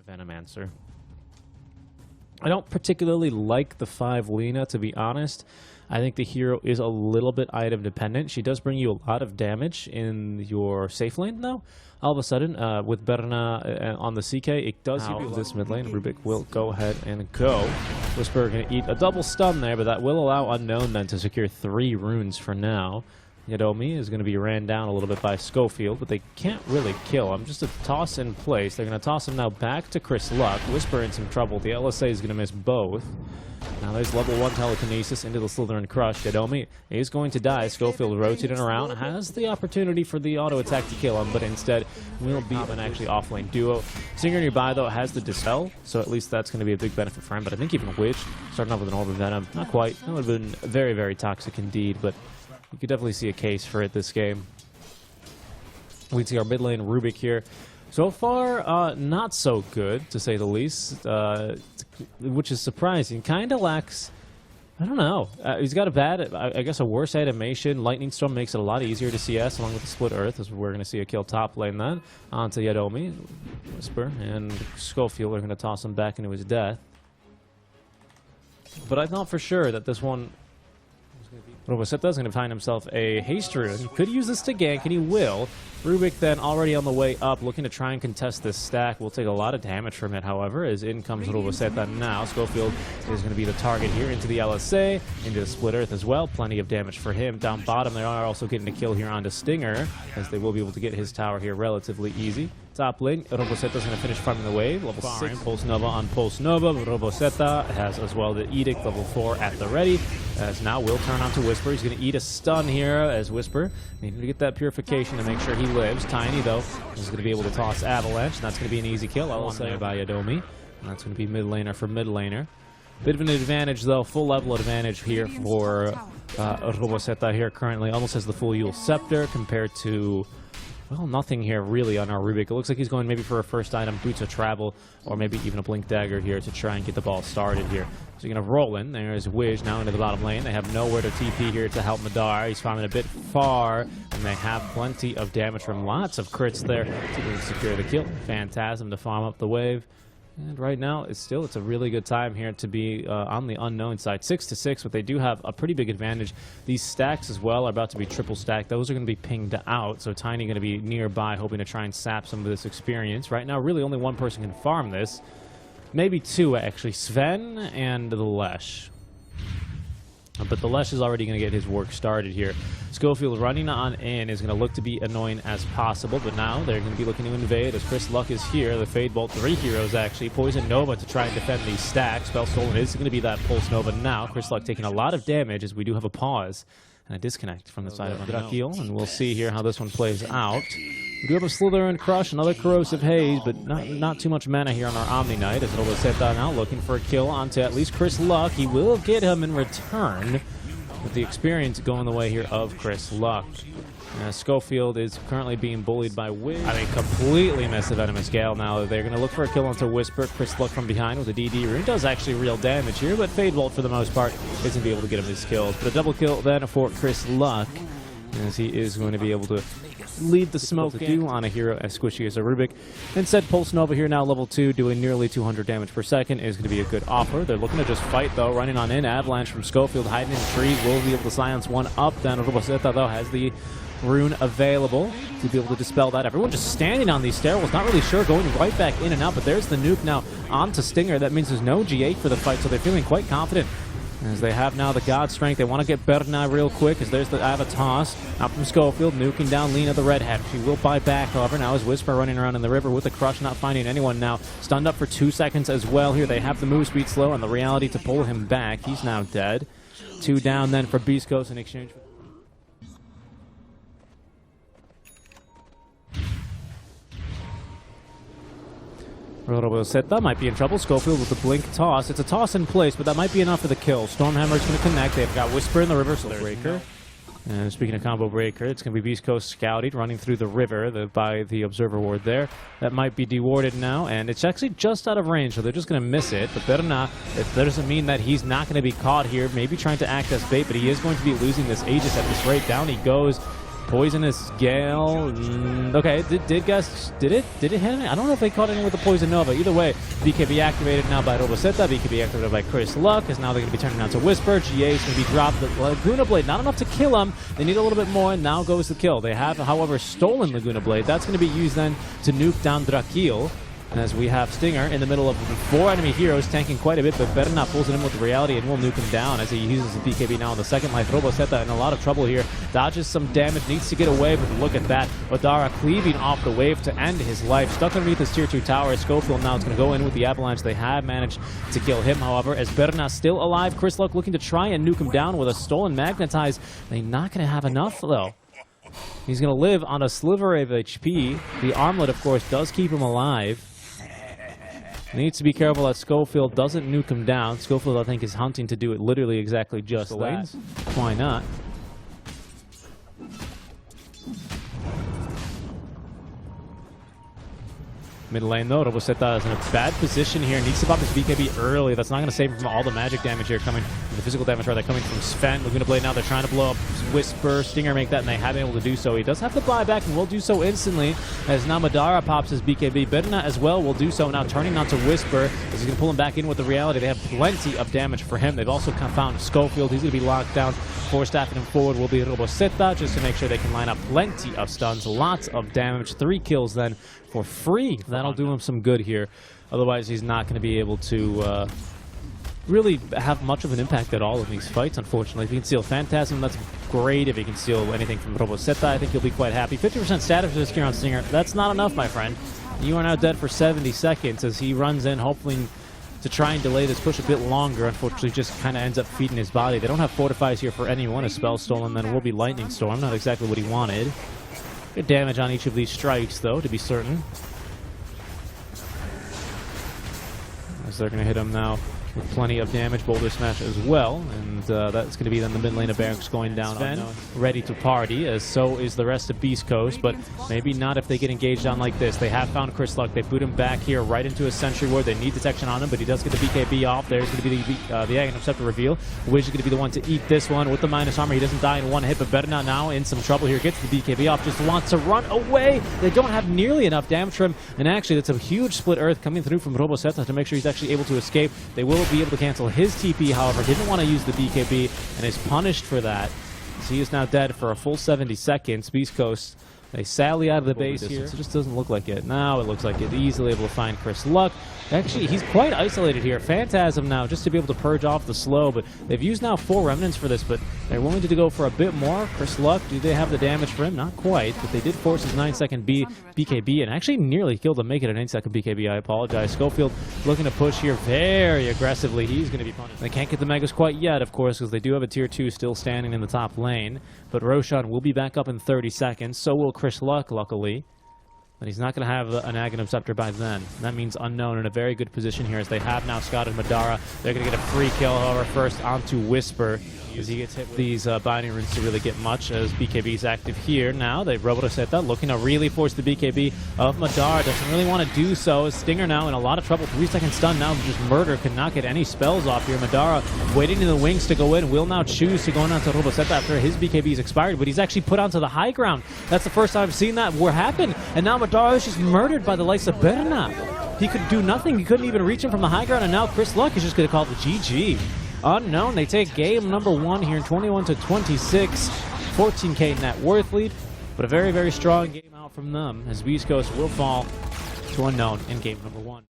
Venomancer. I don't particularly like the 5 Lina, to be honest. I think the hero is a little bit item dependent. She does bring you a lot of damage in your safe lane, though. All of a sudden, with Berna on the CK, it does give you this mid lane. Rubik will go ahead and go. Whisper going to eat a double stun there, but that will allow Unknown then to secure 3 runes for now. Yadomi is going to be ran down a little bit by Schofield, but they can't really kill him. Just a toss in place. They're going to toss him now back to Chris Luck. Whisper in some trouble. The LSA is going to miss both. Now there's level 1 telekinesis into the Slytherin Crush. Yadomi is going to die. Schofield rotating around. Has the opportunity for the auto attack to kill him, but instead will be an actually off-lane duo. Singer nearby, though, has the Dispel, so at least that's going to be a big benefit for him. But I think even Witch, starting off with an Orb of Venom, not quite. That would have been very, very toxic indeed, but you could definitely see a case for it this game. We see our mid lane Rubik here. So far, not so good, to say the least, which is surprising. Kind of lacks, I don't know. He's got a bad, I guess a worse animation. Lightning Storm makes it a lot easier to CS, along with the Split Earth, as we're going to see a kill top lane then. Onto Yadomi, Whisper, and Schofield are going to toss him back into his death. But I thought for sure that this one... Robosetta is going to find himself a haste rune. He could use this to gank, and he will. Rubik then already on the way up, looking to try and contest this stack. Will take a lot of damage from it, however, as in comes Robosetta now. Schofield is going to be the target here into the LSA, into the Split Earth as well. Plenty of damage for him. Down bottom, they are also getting a kill here onto Stinger, as they will be able to get his tower here relatively easy. Top lane, Robosetta is going to finish farming the wave. Level 6, Pulse Nova on Pulse Nova. Robosetta has as well the Edict, level 4 at the ready. As now will turn on to Whisper. He's going to eat a stun here as Whisper. Needing to get that purification to make sure he lives. Tiny, though, is going to be able to toss Avalanche. And that's going to be an easy kill. I will say by Yadomi. And that's going to be mid laner for mid laner. Bit of an advantage, though. Full level advantage here for Robosetta here currently. Almost has the full Yule Scepter compared to... well, nothing here really on our Rubik. It looks like he's going maybe for a first item, Boots of Travel, or maybe even a Blink Dagger here to try and get the ball started here. So you're going to roll in. There's Wiz now into the bottom lane. They have nowhere to TP here to help Madar. He's farming a bit far, and they have plenty of damage from lots of crits there to secure the kill. Phantasm to farm up the wave. And right now, it's a really good time here to be on the Unknown side. 6-6, but they do have a pretty big advantage. These stacks as well are about to be triple stacked. Those are going to be pinged out, so Tiny going to be nearby, hoping to try and sap some of this experience. Right now, really only one person can farm this. Maybe 2, actually. Sven and the Lesh. But the Lesh is already going to get his work started here. Schofield running on in is going to look to be annoying as possible, but now they're going to be looking to invade as Chris Luck is here. The Fade Bolt, 3 heroes actually. Poison Nova to try and defend these stacks. Spell Stolen is going to be that Pulse Nova now. Chris Luck taking a lot of damage as we do have a pause and a disconnect from the side of Drakil, and we'll see here how this one plays out. We do have a Slytherin Crush, another Corrosive Haze, but not too much mana here on our Omni Knight, as Robosetta now looking for a kill onto at least Chris Luck. He will get him in return, with the experience going the way here of Chris Luck. Schofield is currently being bullied by Wiz. I mean, completely missed the Venomous Gale now. They're going to look for a kill onto Whisper. Chris Luck from behind with a DD rune. Does actually real damage here, but Fade Bolt for the most part isn't going to be able to get him his kills. But a double kill then for Chris Luck, as he is going to be able to lead the smoke on a hero as squishy as a Rubik. Instead, Pulse Nova here now level 2, doing nearly 200 damage per second is going to be a good offer. They're looking to just fight, though, running on in. Avalanche from Schofield, hiding in trees, will be able to silence one up. Then Robosetta, though, has the rune available to be able to dispel that. Everyone just standing on these stairwells, not really sure, going right back in and out, but there's the nuke now onto Stinger. That means there's no G8 for the fight, so they're feeling quite confident as they have now the God Strength. They want to get Berna real quick, as there's the Avatos out from Schofield, nuking down Lina the Redhead. She will buy back, however. Now is Whisper running around in the river with the Crush, not finding anyone now. Stunned up for 2 seconds as well here. They have the move speed slow and the reality to pull him back. He's now dead. 2 down then for beastcoast in exchange for... Robosetta might be in trouble. Schofield with the blink toss. It's a toss in place, but that might be enough for the kill. Stormhammer's going to connect. They've got Whisper in the river, so breaker. And speaking of combo breaker, it's going to be Beast Coast scouted, running through the river by the observer ward there. That might be dewarded now, and it's actually just out of range, so they're just going to miss it. But Berna, if that doesn't mean that he's not going to be caught here, maybe trying to act as bait, but he is going to be losing this Aegis at this rate. Down he goes. Poisonous Gale. Okay, did it hit him? I don't know if they caught anyone with the Poison Nova. Either way, BKB activated now by Roboseta. BKB activated by Chris Luck, as now they're going to be turning on to Whisper. GA is going to be dropped. The Laguna Blade, not enough to kill him. They need a little bit more, and now goes the kill. They have, however, stolen Laguna Blade. That's going to be used then to nuke down Drakil. As we have Stinger in the middle of 4 enemy heroes tanking quite a bit, but Berna pulls it in with the reality and will nuke him down as he uses the BKB now on the second life. Roboseta in a lot of trouble here. Dodges some damage, needs to get away, but look at that. Odara cleaving off the wave to end his life. Stuck underneath his tier 2 tower. Schofield now is going to go in with the avalanche. They have managed to kill him, however, as Berna still alive. Chris Luck looking to try and nuke him down with a stolen magnetize. They're not going to have enough, though. He's going to live on a sliver of HP. The armlet, of course, does keep him alive. Needs to be careful that Schofield doesn't nuke him down. Schofield, I think, is hunting to do it literally exactly just that. Why not? Mid lane though, Roboseta is in a bad position here. Needs to pop his BKB early. That's not going to save him from all the magic damage here coming, the physical damage rather, coming from Sven. Laguna Blade now, they're trying to blow up Whisper. Stinger make that, and they have been able to do so. He does have to buy back, and will do so instantly, as now Madara pops his BKB. Berna as well will do so, now turning on to Whisper, as he's going to pull him back in with the reality. They have plenty of damage for him. They've also found Schofield. He's going to be locked down. Staffing him forward will be Roboseta, just to make sure they can line up plenty of stuns, lots of damage. 3 kills then for free. That'll do him some good here. Otherwise, he's not going to be able to really have much of an impact at all in these fights, unfortunately. If he can steal Phantasm, that's great. If he can steal anything from Roboseta, I think he'll be quite happy. 50% status risk here on Stinger. That's not enough, my friend. You are now dead for 70 seconds as he runs in, hopefully to try and delay this push a bit longer. Unfortunately, just kind of ends up feeding his body. They don't have Fortifies here for anyone. A Spell Stolen then will be Lightning Storm. Not exactly what he wanted. Good damage on each of these strikes, though, to be certain. As they're going to hit him now with plenty of damage. Boulder Smash as well. And that's going to be then the mid lane of Barracks going down. Sven ready to party, as so is the rest of Beast Coast. But maybe not if they get engaged on like this. They have found Chris Luck. They boot him back here right into a Sentry Ward. They need detection on him, but he does get the BKB off. There's going to be the Aghanim Scepter reveal. Wish is going to be the one to eat this one with the minus armor. He doesn't die in one hit, but Berna now in some trouble here. Gets the BKB off, just wants to run away. They don't have nearly enough damage for him. And actually, that's a huge split earth coming through from Roboseta to make sure he's actually able to escape. They will be able to cancel his TP, however, didn't want to use the BKB and is punished for that. So he is now dead for a full 70 seconds. Beast Coast, they sally out of the base here. It just doesn't look like it. Now it looks like it. Easily able to find Chris Luck. Actually, he's quite isolated here. Phantasm now, just to be able to purge off the slow, but they've used now 4 remnants for this, but they're willing to go for a bit more. Chris Luck, do they have the damage for him? Not quite, but they did force his 9-second BKB, and actually nearly killed him, make it an 8-second BKB. I apologize. Schofield looking to push here very aggressively. He's going to be punished. They can't get the Megas quite yet, of course, because they do have a tier 2 still standing in the top lane, but Roshan will be back up in 30 seconds. So will Chris Luck, luckily. But he's not going to have an Aghanim Scepter by then. That means Unknown in a very good position here, as they have now Scott and Madara. They're going to get a free kill, however, first onto Whisper, as he gets hit with these binding runes to really get much, as BKB is active here. Now they've Roboseta looking to really force the BKB of Madara. Doesn't really want to do so. Stinger now in a lot of trouble. 3-second stun now, just murder. Cannot get any spells off here. Madara waiting in the wings to go in. Will now choose to go on to Roboseta after his BKB is expired, but he's actually put onto the high ground. That's the first time I've seen that happen. And now Madara is just murdered by the likes of Berna. He could do nothing. He couldn't even reach him from the high ground, and now Chris Luck is just going to call the GG. Unknown, they take game number 1 here in 21-26, 14k net worth lead, but a very, very strong game out from them, as Beast Coast will fall to Unknown in game number 1.